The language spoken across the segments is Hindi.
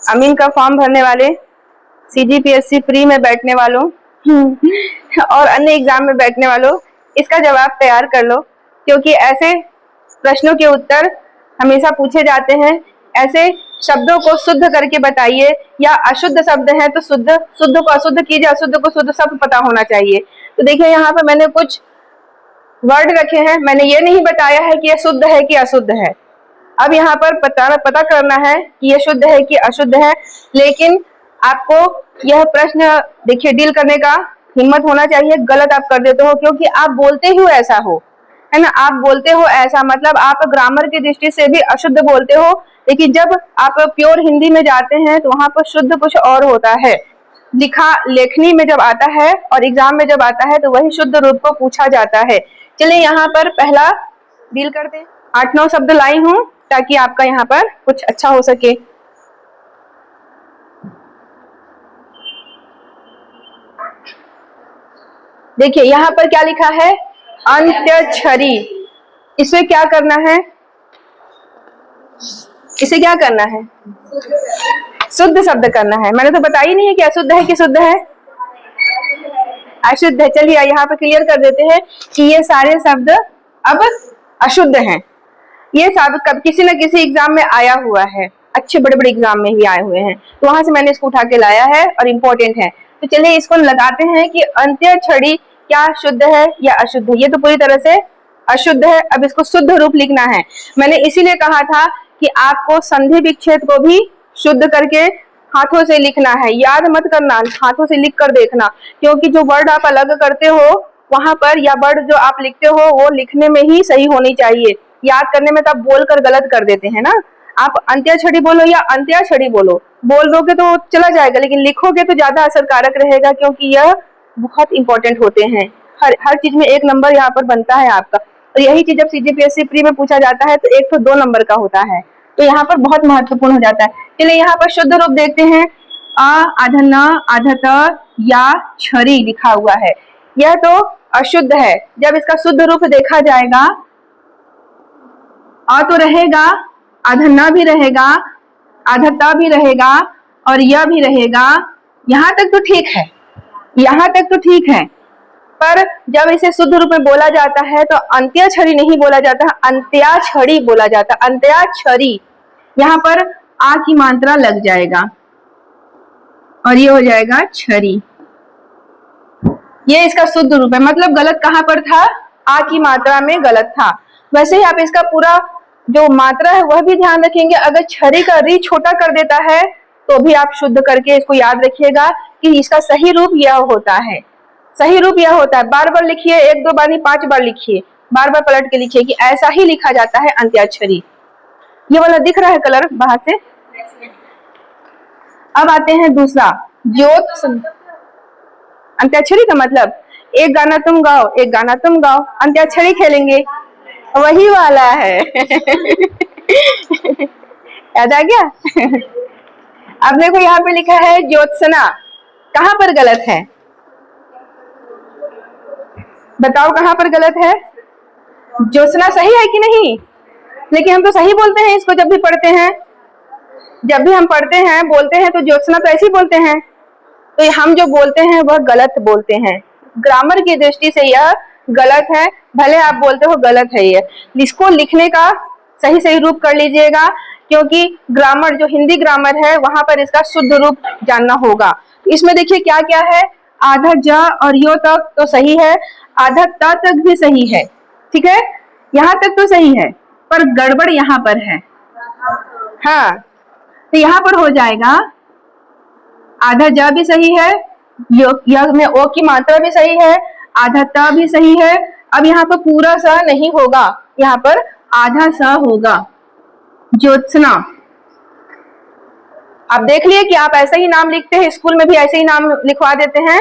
अमीन का फॉर्म भरने वाले, CGPSC प्री में बैठने वालों और अन्य एग्जाम में बैठने वालों, इसका जवाब तैयार कर लो, क्योंकि ऐसे प्रश्नों के उत्तर हमेशा पूछे जाते हैं। ऐसे शब्दों को शुद्ध करके बताइए, या अशुद्ध शब्द है तो शुद्ध, शुद्ध को अशुद्ध कीजिए, अशुद्ध को शुद्ध, सब पता होना चाहिए। तो देखिए यहाँ पर मैंने कुछ वर्ड रखे हैं, मैंने ये नहीं बताया है कि ये शुद्ध है कि अशुद्ध है। अब यहाँ पर पता करना है कि ये शुद्ध है कि अशुद्ध है, लेकिन आपको यह प्रश्न देखिए डील करने का हिम्मत होना चाहिए। गलत आप कर देते हो क्योंकि आप बोलते ही ऐसा हो, है ना, आप बोलते हो ऐसा, मतलब आप ग्रामर की दृष्टि से भी अशुद्ध बोलते हो, लेकिन जब आप प्योर हिंदी में जाते हैं तो वहां पर शुद्ध कुछ और होता है। लेखनी में जब आता है और एग्जाम में जब आता है तो वही शुद्ध रूप को पूछा जाता है। चलिए यहाँ पर पहला डील करते हैं। 8-9 शब्द लाई हूं ताकि आपका यहाँ पर कुछ अच्छा हो सके। देखिए यहाँ पर क्या लिखा है, अंत्यक्षरी। इसे क्या करना है, इसे क्या करना है, शुद्ध शब्द करना है। मैंने तो बताया ही नहीं है कि अशुद्ध है कि शुद्ध है, अशुद्ध है। चलिए यहाँ पर क्लियर कर देते हैं कि ये सारे शब्द अब अशुद्ध हैं। ये शब्द कब किसी न किसी एग्जाम में आया हुआ है, अच्छे बड़े बड़े एग्जाम में ही आए हुए हैं, तो वहां से मैंने इसको उठा के लाया है और इम्पोर्टेंट है। तो चलिए इसको लगाते हैं कि अंत्यक्षरी क्या शुद्ध है या अशुद्ध है। ये तो पूरी तरह से अशुद्ध है। अब इसको शुद्ध रूप लिखना है। मैंने इसीलिए कहा था कि आपको संधि विच्छेद को भी शुद्ध करके हाथों से लिखना है। याद मत करना, हाथों से लिख कर देखना, क्योंकि जो वर्ड आप अलग करते हो वहां पर, या वर्ड जो आप लिखते हो वो लिखने में ही सही होनी चाहिए। याद करने में तो आप बोल कर गलत कर देते हैं ना। आप अंत्याक्षरी बोलो या अंत्याक्षरी बोलो, बोल दोगे तो चला जाएगा, लेकिन लिखोगे तो ज्यादा असरकारक रहेगा, क्योंकि यह बहुत इंपॉर्टेंट होते हैं। हर चीज में 1 नंबर यहाँ पर बनता है आपका। और यही चीज जब CGPSC प्री में पूछा जाता है तो 1 तो 2 नंबर का होता है, तो यहाँ पर बहुत महत्वपूर्ण हो जाता है। चलिए यहाँ पर शुद्ध रूप देखते हैं। आधा न, आधा त, या छरी लिखा हुआ है, यह तो अशुद्ध है। जब इसका शुद्ध रूप देखा जाएगा, आ तो रहेगा, आधा न भी रहेगा, आधा त भी रहेगा और यह भी रहेगा। यहाँ तक तो ठीक है, यहाँ तक तो ठीक है, पर जब इसे शुद्ध रूप में बोला जाता है तो अंत्याक्षरी नहीं बोला जाता, अंत्याक्षरी बोला जाता, अंत्याक्षरी। यहाँ पर आ की मात्रा लग जाएगा और ये हो जाएगा छरी। ये इसका शुद्ध रूप है, मतलब गलत कहाँ पर था, आ की मात्रा में गलत था। वैसे ही आप इसका पूरा जो मात्रा है वह भी ध्यान रखेंगे। अगर छरी का री छोटा कर देता है तो भी आप शुद्ध करके इसको याद रखिएगा कि इसका सही रूप यह होता है। सही रूप यह होता है, बार बार लिखिए, 1-2 बार नहीं 5 बार लिखिए, बार बार पलट के लिखिए कि ऐसा ही लिखा जाता है अंत्याक्षरी। ये वाला दिख रहा है कलर बाहर से। अब आते हैं दूसरा, ज्योत। अंत्याक्षरी का मतलब एक गाना तुम गाओ, एक गाना तुम गाओ, अंत्याक्षरी खेलेंगे, वही वाला है। याद आ गया? अब देखो यहाँ पे लिखा है ज्योत्सना, कहाँ पर गलत है, बताओ कहाँ पर गलत है? ज्योत्सना सही है कि नहीं? लेकिन हम तो सही बोलते हैं इसको, जब भी पढ़ते हैं, जब भी हम पढ़ते हैं बोलते हैं तो ज्योत्सना तो ऐसे ही बोलते हैं। तो हम जो बोलते हैं वह गलत बोलते हैं, ग्रामर की दृष्टि से यह गलत है। भले आप बोलते हो गलत है ये, इसको लिखने का सही रूप कर लीजिएगा, क्योंकि ग्रामर जो हिंदी ग्रामर है वहां पर इसका शुद्ध रूप जानना होगा। इसमें देखिए क्या क्या है, आधा ज और यो तक तो सही है, आधा त तक भी सही है, ठीक है, यहाँ तक तो सही है, पर गड़बड़ यहाँ पर है। हाँ, तो यहाँ पर हो जाएगा आधा ज भी सही है, य में ओ की मात्रा भी सही है, आधा त भी सही है। अब यहाँ पर पूरा स नहीं होगा, यहाँ पर आधा स होगा, ज्योत्सना। आप देख लिए कि आप ऐसा ही नाम लिखते हैं, स्कूल में भी ऐसे ही नाम लिखवा देते हैं,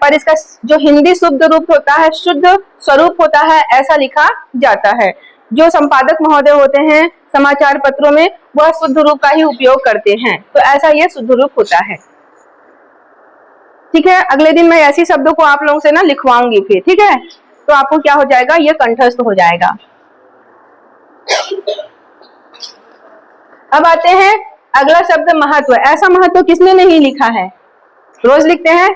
पर इसका जो हिंदी शुद्ध रूप होता है, शुद्ध स्वरूप होता है, ऐसा लिखा जाता है। जो संपादक महोदय होते हैं समाचार पत्रों में, वह शुद्ध रूप का ही उपयोग करते हैं, तो ऐसा यह शुद्ध रूप होता है। ठीक है, अगले दिन मैं ऐसी शब्दों को आप लोगों से ना लिखवाऊंगी फिर, ठीक है, तो आपको क्या हो जाएगा, ये कंठस्थ हो जाएगा। अब आते हैं अगला शब्द महत्व। ऐसा महत्व किसने नहीं लिखा है? रोज लिखते हैं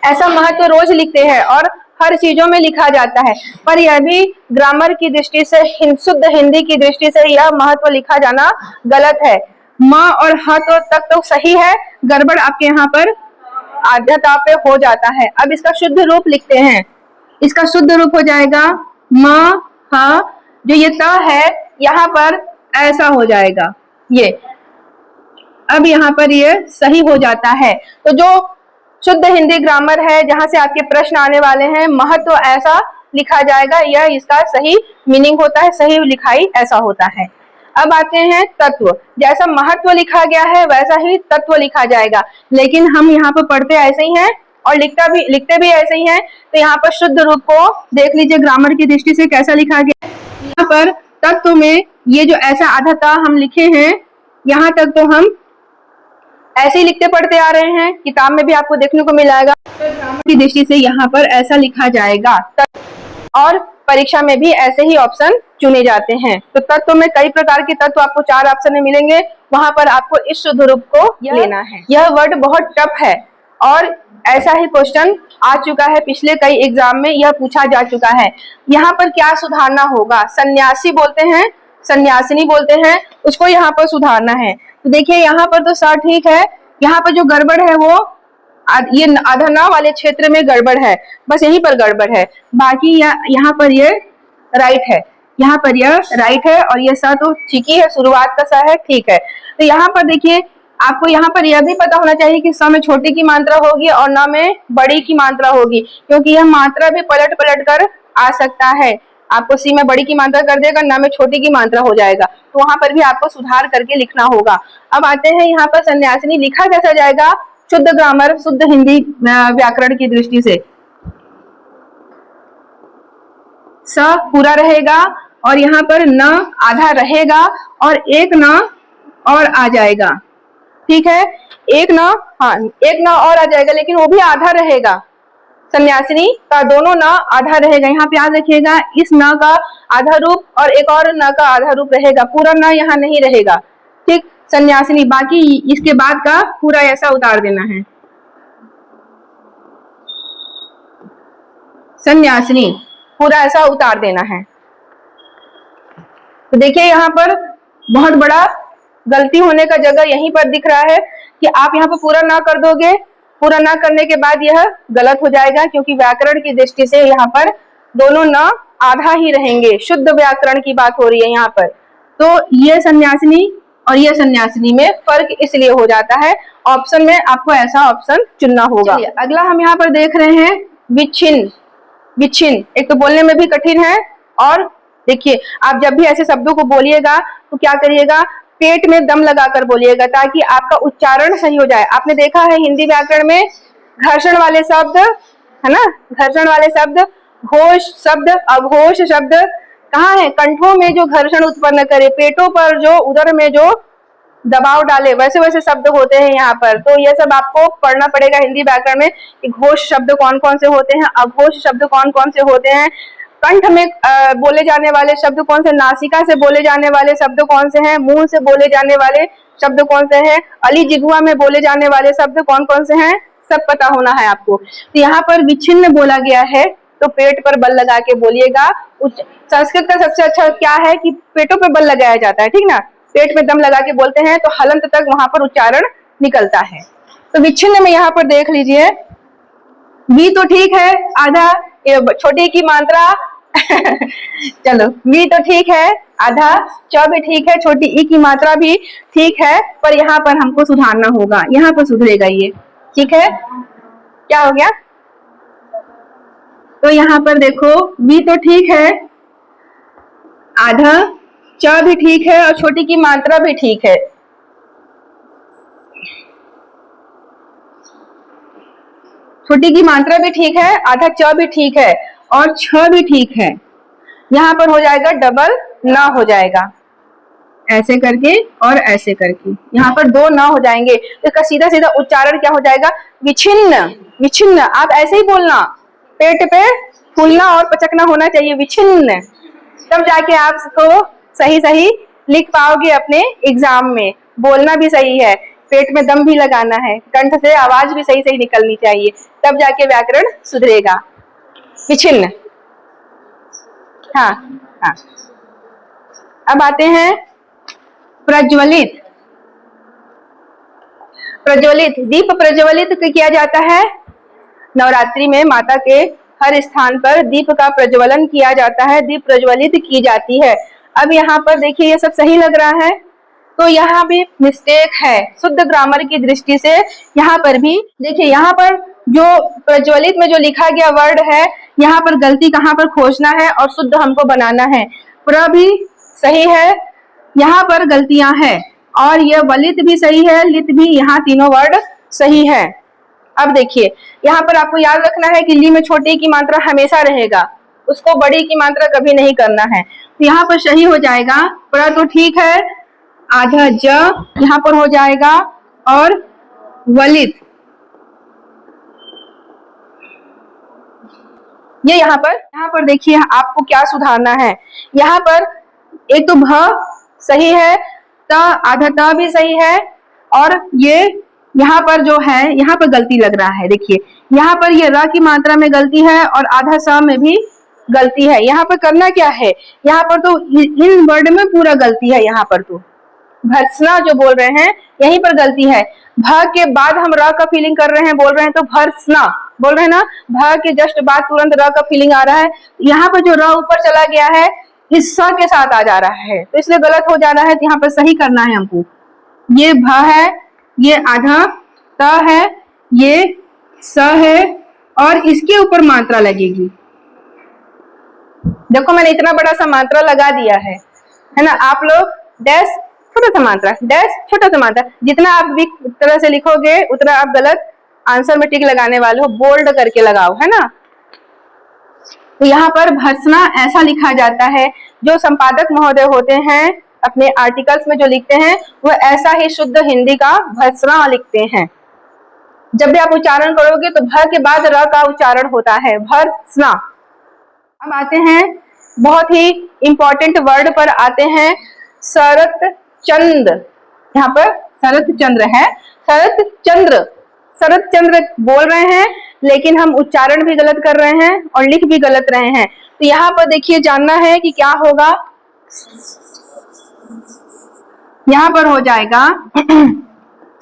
ऐसा महत्व रोज लिखते हैं और हर चीजों में लिखा जाता है, पर यह भी ग्रामर की दृष्टि से, शुद्ध हिंदी की दृष्टि से यह महत्व लिखा जाना गलत है। म और ह तो तक तो सही है, गड़बड़ आपके यहाँ पर आद्यता पे हो जाता है। अब इसका शुद्ध रूप लिखते हैं। इसका शुद्ध रूप हो जाएगा म ह, जो ये त है यहाँ पर ऐसा हो जाएगा ये। अब यहाँ पर ये सही हो जाता है। तो जो शुद्ध हिंदी ग्रामर है, जहां से आपके प्रश्न आने वाले हैं, महत्व ऐसा लिखा जाएगा, यह इसका सही मीनिंग होता है, सही लिखाई ऐसा होता है। अब आते हैं तत्व। जैसा महत्व लिखा गया है वैसा ही तत्व लिखा जाएगा, लेकिन हम यहाँ पर पढ़ते ऐसे ही हैं और लिखते भी ऐसे ही हैं। तो यहाँ पर शुद्ध रूप को देख लीजिए ग्रामर की दृष्टि से कैसा लिखा गया। यहाँ पर तत्व में ये जो ऐसा आधा ता हम लिखे हैं, यहाँ तक तो हम ऐसे ही लिखते पढ़ते आ रहे हैं, किताब में भी आपको देखने को मिलेगा। तो ग्रामर की दृष्टि से यहाँ पर ऐसा लिखा जाएगा, और परीक्षा में भी ऐसे ही ऑप्शन चुने जाते हैं। तो तत्व में कई प्रकार के तत्व आपको 4 ऑप्शन में मिलेंगे, वहां पर आपको इस शुद्ध रूप को लेना है। यह वर्ड बहुत टफ है और ऐसा ही क्वेश्चन आ चुका है पिछले कई एग्जाम में, यह पूछा जा चुका है। यहाँ पर क्या सुधारना होगा? सन्यासी बोलते हैं, सन्यासिनी बोलते हैं, उसको यहाँ पर सुधारना है। तो देखिए यहाँ पर तो सर ठीक है, यहाँ पर जो गड़बड़ है वो ये अधना वाले क्षेत्र में गड़बड़ है, बस यहीं पर गड़बड़ है। बाकी यहाँ पर ये राइट है, यहाँ पर यह राइट है, और ये सा तो ठीक ही है, शुरुआत का सा है, ठीक है। तो यहाँ पर देखिए आपको यहाँ पर यह भी पता होना चाहिए कि स में छोटी की मात्रा होगी और न में बड़ी की मात्रा होगी, क्योंकि यह मात्रा भी पलट पलट कर आ सकता है। आपको सी में बड़ी की मात्रा कर देगा, न में छोटी की मात्रा हो जाएगा, तो वहां पर भी आपको सुधार करके लिखना होगा। अब आते हैं यहाँ पर सन्यासिनी लिखा कैसा जाएगा शुद्ध ग्रामर, शुद्ध हिंदी व्याकरण की दृष्टि से। स पूरा रहेगा और यहाँ पर न आधा रहेगा और एक न और आ जाएगा, ठीक है। एक न, हाँ एक न और आ जाएगा, लेकिन वो भी आधा रहेगा। सन्यासिनी का दोनों न आधा रहेगा, यहाँ पे याद रखिएगा, इस न का आधा रूप और एक और न का आधा रूप रहेगा, पूरा न यहाँ नहीं रहेगा, ठीक। सन्यासिनी, बाकी इसके बाद का पूरा ऐसा उतार देना है। सन्यासिनी पूरा ऐसा उतार देना है। तो देखिए यहाँ पर बहुत बड़ा गलती होने का जगह यहीं पर दिख रहा है कि आप यहाँ पर पूरा ना कर दोगे, पूरा ना करने के बाद यह गलत हो जाएगा, क्योंकि व्याकरण की दृष्टि से यहाँ पर दोनों न आधा ही रहेंगे। शुद्ध व्याकरण की बात हो रही है यहाँ पर। तो ये सन्यासिनी और ये सन्यासिनी में फर्क इसलिए हो जाता है, ऑप्शन में आपको ऐसा ऑप्शन चुनना होगा। अगला हम यहाँ पर देख रहे हैं विच्छिन्न। विच्छिन्न एक तो बोलने में भी कठिन है, और देखिए आप जब भी ऐसे शब्दों को बोलिएगा तो क्या करिएगा, पेट में दम लगाकर बोलिएगा, ताकि आपका उच्चारण सही हो जाए। आपने देखा है हिंदी व्याकरण में घर्षण वाले शब्द है ना, घर्षण वाले शब्द, घोष शब्द, अघोष शब्द कहाँ है? कंठों में जो घर्षण उत्पन्न करे, पेटों पर जो, उदर में जो दबाव डाले, वैसे वैसे शब्द होते हैं यहाँ पर। तो ये सब आपको पढ़ना पड़ेगा हिंदी व्याकरण में कि घोष शब्द कौन कौन से होते हैं, अघोष शब्द कौन कौन से होते हैं, कंठ में बोले जाने वाले शब्द कौन से, नासिका से बोले जाने वाले शब्द कौन से हैं, मुंह से बोले जाने वाले शब्द कौन से हैं, अली जिह्वा में बोले जाने वाले शब्द कौन कौन से हैं, सब पता होना है आपको। तो यहाँ पर विच्छिन्न बोला गया है तो पेट पर बल लगा के बोलिएगा। संस्कृत का सबसे अच्छा क्या है कि पेटों पर बल लगाया जाता है, ठीक ना, पेट में दम लगा के बोलते हैं तो हलंत तक वहां पर उच्चारण निकलता है। तो विच्छिन्न में यहाँ पर देख लीजिए, वी तो ठीक है, आधा छोटी की मात्रा चलो वी तो ठीक है, आधा च भी ठीक है, छोटी ई की मात्रा भी ठीक है, पर यहाँ पर हमको सुधारना होगा, यहाँ पर सुधरेगा ये, ठीक है। क्या हो गया? तो यहाँ पर देखो वी तो ठीक है, आधा च भी ठीक है और छोटी की मात्रा भी ठीक है। छोटी की मात्रा भी ठीक है, आधा च भी ठीक है और छ भी ठीक है। यहाँ पर हो जाएगा डबल ना हो जाएगा, ऐसे करके और ऐसे करके, यहाँ पर दो ना हो जाएंगे। तो इसका सीधा सीधा उच्चारण क्या हो जाएगा? विच्छिन्न। विच्छिन्न आप ऐसे ही बोलना, पेट पे फूलना और पचकना होना चाहिए, विच्छिन्न, तब जाके आप इसको सही सही लिख पाओगे अपने एग्जाम में। बोलना भी सही है, पेट में दम भी लगाना है, कंठ से आवाज भी सही सही निकलनी चाहिए, तब जाके व्याकरण सुधरेगा। विच्छिन्न, हाँ हाँ। अब आते हैं प्रज्वलित। प्रज्वलित, दीप प्रज्वलित किया जाता है नवरात्रि में, माता के हर स्थान पर दीप का प्रज्वलन किया जाता है, दीप प्रज्वलित की जाती है। अब यहाँ पर देखिए ये सब सही लग रहा है, तो यहाँ भी मिस्टेक है शुद्ध ग्रामर की दृष्टि से। यहाँ पर भी देखिए, यहाँ पर जो प्रज्वलित में जो लिखा गया वर्ड है, यहाँ पर गलती कहाँ पर खोजना है और शुद्ध हमको बनाना है। प्र भी सही है, यहाँ पर गलतियां हैं, और ये वलित भी सही है, लित भी, यहाँ तीनों वर्ड सही है। अब देखिए यहाँ पर आपको याद रखना है कि ली में छोटी की मात्रा हमेशा रहेगा, उसको बड़ी की मात्रा कभी नहीं करना है। तो यहाँ पर सही हो जाएगा, प्र तो ठीक है, आधा ज यहाँ पर हो जाएगा, और वलित ये यहाँ पर देखिए आपको क्या सुधारना है। यहाँ पर एक तो भ सही है, त आधा त भी सही है, और ये यहाँ पर जो है यहाँ पर गलती लग रहा है। देखिए यहाँ पर ये र की मात्रा में गलती है और आधा स में भी गलती है। यहाँ पर करना क्या है, यहाँ पर तो इन वर्ड में पूरा गलती है। यहाँ पर तो भर्सना जो बोल रहे हैं यहीं पर गलती है। भ के बाद हम र का फीलिंग कर रहे हैं, बोल रहे हैं, तो भर्सना बोल रहे हैं ना, भ के जस्ट बाद तुरंत र का फीलिंग आ रहा है। यहाँ पर जो र ऊपर चला गया है इस स के साथ आ जा रहा है, तो इसलिए गलत हो जा रहा है। तो यहाँ पर सही करना है हमको। ये भ है, ये आधा त है, ये स है, और इसके ऊपर मात्रा लगेगी। देखो मैंने इतना बड़ा सा मात्रा लगा दिया है ना। आप लोग डैश छोटा सा मात्रा, डैश छोटा सा मात्रा, जितना आप वीक तरह से लिखोगे उतना आप गलत आंसर में टिक लगाने वाले हो। बोल्ड करके लगाओ, है ना। तो यहाँ पर भर्सना ऐसा लिखा जाता है। जो संपादक महोदय होते हैं अपने आर्टिकल्स में जो लिखते हैं वो ऐसा ही शुद्ध हिंदी का भर्सना लिखते हैं। जब भी आप उच्चारण करोगे तो भ के बाद र का उच्चारण होता है, भर्सना। अब आते हैं बहुत ही इंपॉर्टेंट वर्ड पर आते हैं, शरत चंद्र। यहाँ पर शरत चंद्र है, शरत चंद्र, शरत चंद्र बोल रहे हैं लेकिन हम उच्चारण भी गलत कर रहे हैं और लिख भी गलत रहे हैं। तो यहाँ पर देखिए जानना है कि क्या होगा। यहाँ पर हो जाएगा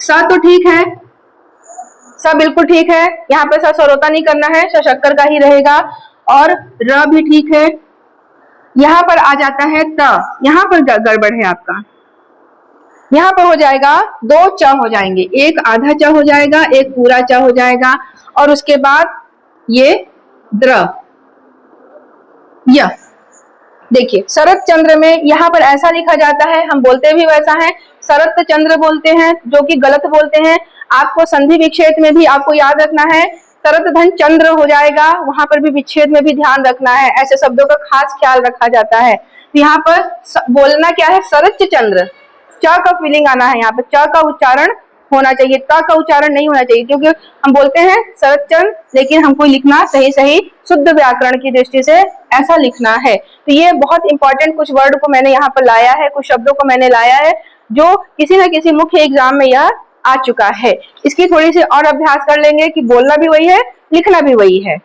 स तो ठीक है, स बिल्कुल ठीक है। यहाँ पर स सरोता नहीं करना है, स शक्कर का ही रहेगा, और र भी ठीक है। यहाँ पर आ जाता है त, यहाँ पर गड़बड़ है आपका। यहाँ पर हो जाएगा दो च हो जाएंगे, एक आधा च हो जाएगा, एक पूरा च हो जाएगा, और उसके बाद ये द्र य। देखिए शरत चंद्र में यहाँ पर ऐसा लिखा जाता है, हम बोलते भी वैसा है, शरत चंद्र बोलते हैं, जो कि गलत बोलते हैं। आपको संधि विच्छेद में भी आपको याद रखना है, शरत धन चंद्र हो जाएगा, वहां पर भी विच्छेद में भी ध्यान रखना है। ऐसे शब्दों का खास ख्याल रखा जाता है। तो यहाँ पर बोलना क्या है, शरत चंद्र, च का फीलिंग आना है। यहाँ पर च का उच्चारण होना चाहिए, त का उच्चारण नहीं होना चाहिए, क्योंकि हम बोलते हैं शरत चंद्र, लेकिन हमको लिखना सही सही शुद्ध व्याकरण की दृष्टि से ऐसा लिखना है। तो ये बहुत इंपॉर्टेंट कुछ वर्ड को मैंने यहाँ पर लाया है, कुछ शब्दों को मैंने लाया है जो किसी न किसी मुख्य एग्जाम में यह आ चुका है। इसकी थोड़ी सी और अभ्यास कर लेंगे कि बोलना भी वही है, लिखना भी वही है।